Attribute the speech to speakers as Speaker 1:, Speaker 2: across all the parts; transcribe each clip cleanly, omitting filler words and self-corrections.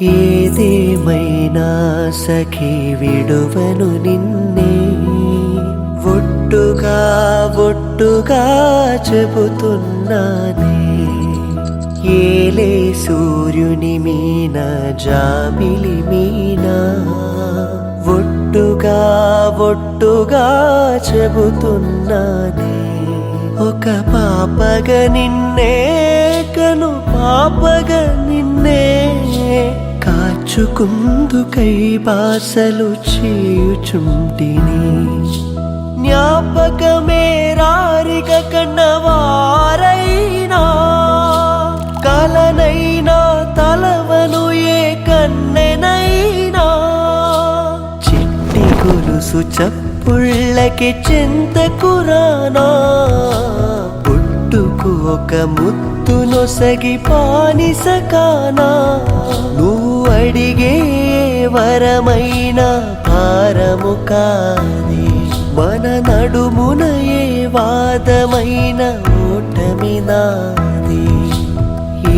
Speaker 1: ఏదేమైనా సఖీ విడువను నిన్నే, ఒట్టుగా ఒట్టుగా చెబుతున్నానే. ఏలే సూర్యుని మీన జాబిలి మీన, ఒట్టుగా ఒట్టుగా చెబుతున్నానే. ఒక పాపగా నిన్నే కను పాపగా నిన్నే, కాచుకుందుకై బాసలు చేయుచుంటిని. జ్ఞాపకమే రారిక కన్నవారైనా, కలనైనా తలవను ఏ కన్నెనైనా. చిట్టి గొలుసు చప్పుళ్ళకి చింతకురానా, పుట్టుకు ఒక ముత్తు నొసగి పానిసకానా. నువ్వు అడిగే వరమైన భారము కాదే, మన నడుమున ఏ వాదమైన ఓటమి నాది.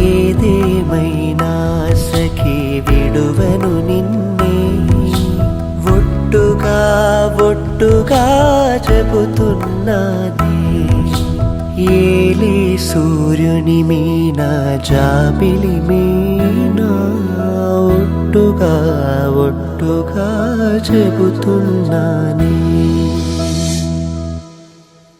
Speaker 1: ఏదేమైనా సఖీ విడువను నిన్నే, ఒట్టుగా ఒట్టుగా చెబుతున్నానే. ఏలే సూర్యుని మీన జాబిలి మీన, ఒట్టుగా ఒట్టుగా చెబుతున్నానే.